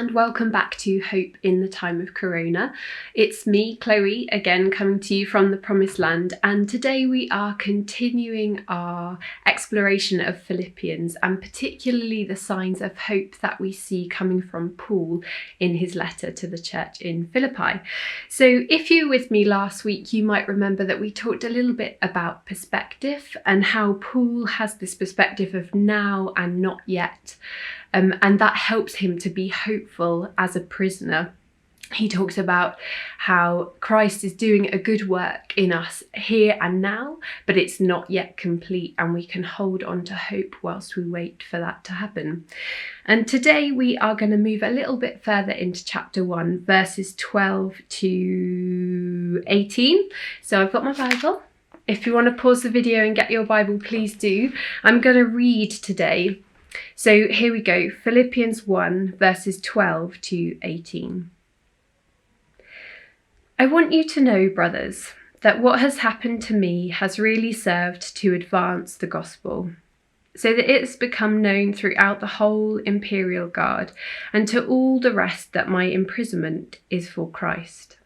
and welcome back to Hope in the Time of Corona. It's me, Chloe, again coming to you from the Promised Land, and today we are continuing our exploration of Philippians and particularly the signs of hope that we see coming from Paul in his letter to the church in Philippi. So if you were with me last week, you might remember that we talked a little bit about perspective and how Paul has this perspective of now and not yet. And that helps him to be hopeful as a prisoner. He talks about how Christ is doing a good work in us here and now, but it's not yet complete, and we can hold on to hope whilst we wait for that to happen. And today we are going to move a little bit further into chapter 1, verses 12 to 18. So I've got my Bible. If you want to pause the video and get your Bible, please do. I'm going to read today. So here we go, Philippians 1, verses 12 to 18. I want you to know, brothers, that what has happened to me has really served to advance the gospel, so that it's become known throughout the whole imperial guard and to all the rest that my imprisonment is for Christ.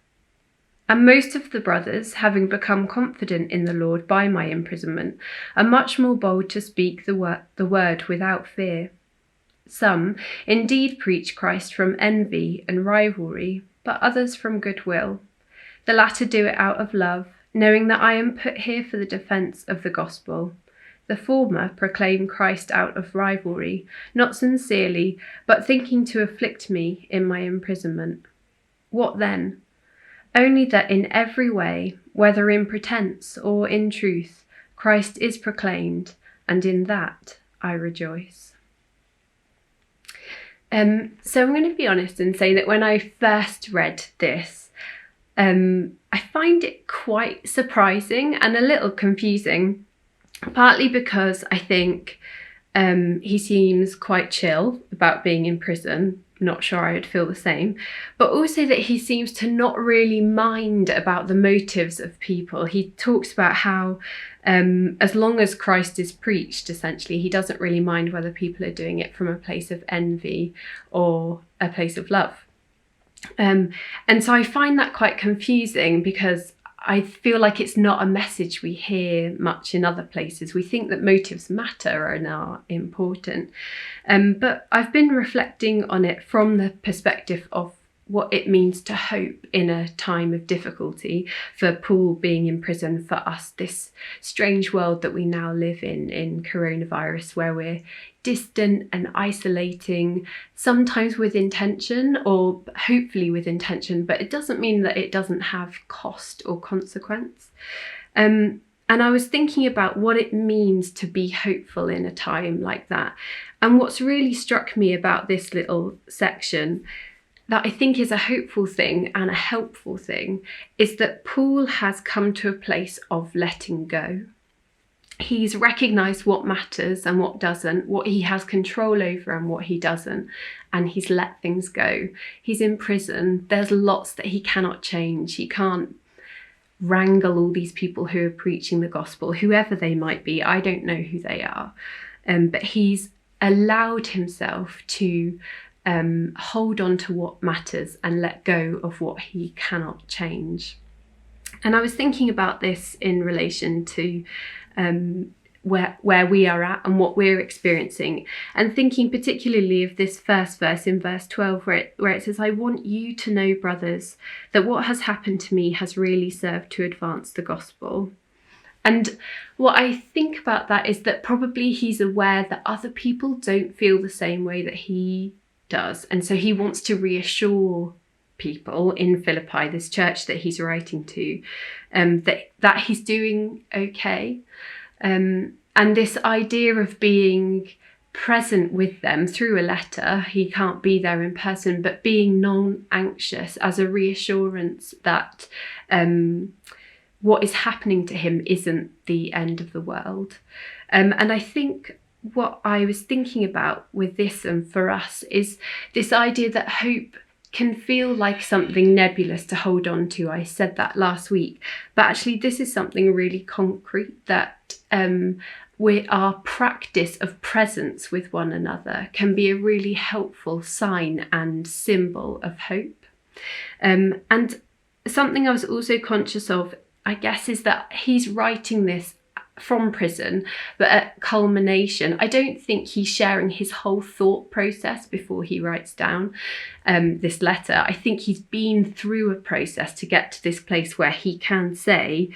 And most of the brothers, having become confident in the Lord by my imprisonment, are much more bold to speak the word without fear. Some indeed preach Christ from envy and rivalry, but others from goodwill. The latter do it out of love, knowing that I am put here for the defence of the gospel. The former proclaim Christ out of rivalry, not sincerely, but thinking to afflict me in my imprisonment. What then? Only that in every way, whether in pretense or in truth, Christ is proclaimed, and in that I rejoice. So I'm going to be honest and say that when I first read this, I find it quite surprising and a little confusing, partly because I think he seems quite chill about being in prison. Not sure I would feel the same, but also that he seems to not really mind about the motives of people. He talks about how as long as Christ is preached, essentially, he doesn't really mind whether people are doing it from a place of envy or a place of love. And so I find that quite confusing because I feel like it's not a message we hear much in other places. We think that motives matter and are important. But I've been reflecting on it from the perspective of what it means to hope in a time of difficulty, for Paul being in prison, for us, this strange world that we now live in coronavirus, where we're distant and isolating, sometimes with intention or hopefully with intention, but it doesn't mean that it doesn't have cost or consequence. And I was thinking about what it means to be hopeful in a time like that. And what's really struck me about this little section that I think is a hopeful thing and a helpful thing is that Paul has come to a place of letting go. He's recognised what matters and what doesn't, what he has control over and what he doesn't, and he's let things go. He's in prison. There's lots that he cannot change. He can't wrangle all these people who are preaching the gospel, whoever they might be. I don't know who they are. But he's allowed himself to hold on to what matters and let go of what he cannot change. And I was thinking about this in relation to where we are at and what we're experiencing, and thinking particularly of this first verse in verse 12 where it says, I want you to know, brothers, that what has happened to me has really served to advance the gospel. And what I think about that is that probably he's aware that other people don't feel the same way that he does, and so he wants to reassure people in Philippi, this church that he's writing to, that he's doing okay. And this idea of being present with them through a letter, he can't be there in person, but being non-anxious as a reassurance that what is happening to him isn't the end of the world. And I think what I was thinking about with this and for us is this idea that hope can feel like something nebulous to hold on to. I said that last week, but actually this is something really concrete, that our practice of presence with one another can be a really helpful sign and symbol of hope. And something I was also conscious of, I guess, is that he's writing this from prison, but at culmination, I don't think he's sharing his whole thought process before he writes down this letter. I think he's been through a process to get to this place where he can say,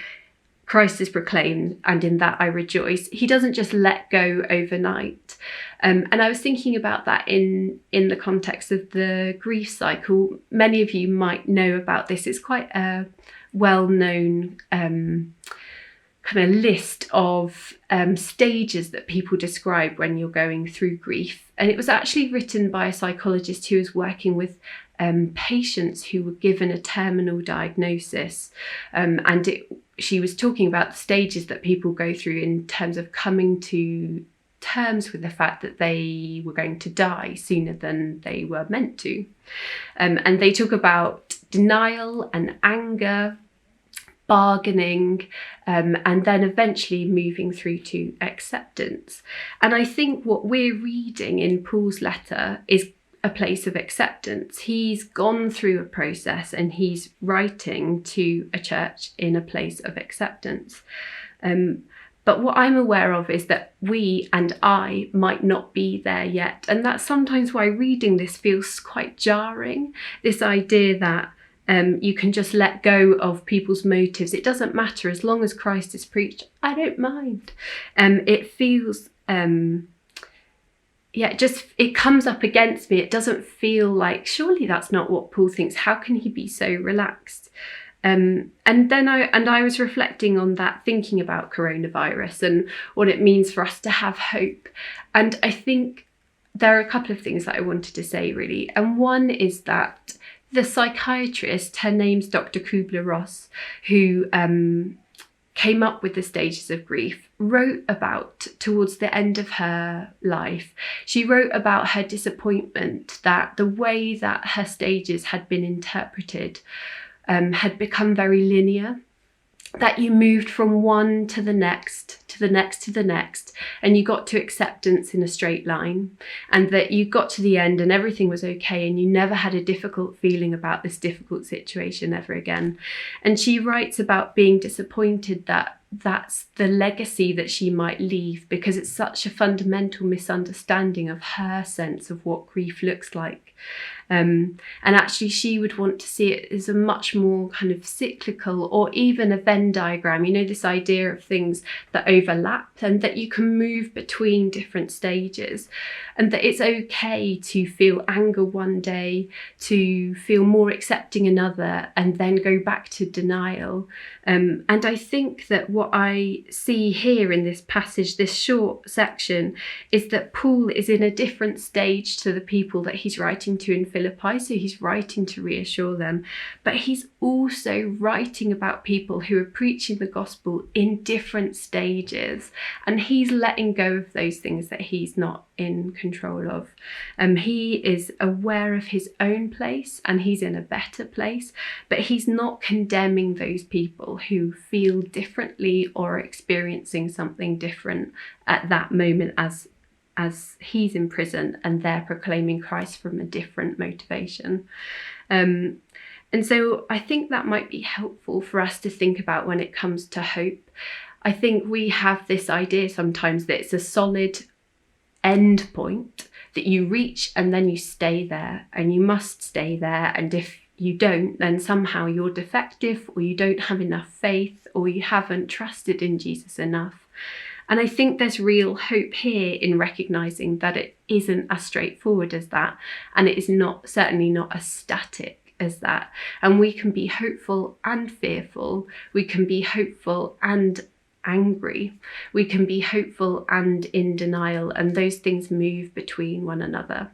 Christ is proclaimed, and in that I rejoice. He doesn't just let go overnight. And I was thinking about that in the context of the grief cycle. Many of you might know about this. It's quite a well-known kind of list of stages that people describe when you're going through grief. And it was actually written by a psychologist who was working with patients who were given a terminal diagnosis. She was talking about the stages that people go through in terms of coming to terms with the fact that they were going to die sooner than they were meant to. And they talk about denial and anger, bargaining, and then eventually moving through to acceptance. And I think what we're reading in Paul's letter is a place of acceptance. He's gone through a process and he's writing to a church in a place of acceptance. But what I'm aware of is that we and I might not be there yet. And that's sometimes why reading this feels quite jarring. This idea that you can just let go of people's motives. It doesn't matter as long as Christ is preached. I don't mind. It feels, it comes up against me. It doesn't feel like, surely that's not what Paul thinks. How can he be so relaxed? And then I was reflecting on that, thinking about coronavirus and what it means for us to have hope. And I think there are a couple of things that I wanted to say, really. And one is that the psychiatrist, her name's Dr. Kubler-Ross, who came up with the stages of grief, wrote about, towards the end of her life, she wrote about her disappointment that the way that her stages had been interpreted had become very linear, that you moved from one to the next, to the next, to the next, and you got to acceptance in a straight line, and that you got to the end and everything was okay and you never had a difficult feeling about this difficult situation ever again. And she writes about being disappointed that that's the legacy that she might leave, because it's such a fundamental misunderstanding of her sense of what grief looks like. And actually she would want to see it as a much more kind of cyclical, or even a Venn diagram, you know, this idea of things that overlap and that you can move between different stages, and that it's okay to feel anger one day, to feel more accepting another, and then go back to denial. And I think that what I see here in this passage, this short section, is that Paul is in a different stage to the people that he's writing to in Philippi. So he's writing to reassure them, but he's also writing about people who are preaching the gospel in different stages, and he's letting go of those things that he's not in control of. He is aware of his own place and he's in a better place, but he's not condemning those people who feel differently or are experiencing something different at that moment as he's in prison and they're proclaiming Christ from a different motivation. And so I think that might be helpful for us to think about when it comes to hope. I think we have this idea sometimes that it's a solid end point that you reach and then you stay there, and you must stay there. And if you don't, then somehow you're defective, or you don't have enough faith, or you haven't trusted in Jesus enough. And I think there's real hope here in recognizing that it isn't as straightforward as that, and it is certainly not as static as that. And we can be hopeful and fearful. We can be hopeful and angry. We can be hopeful and in denial, and those things move between one another.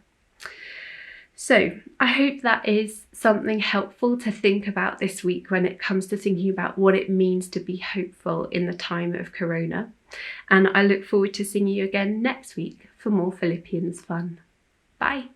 So I hope that is something helpful to think about this week when it comes to thinking about what it means to be hopeful in the time of Corona. And I look forward to seeing you again next week for more Philippians fun. Bye.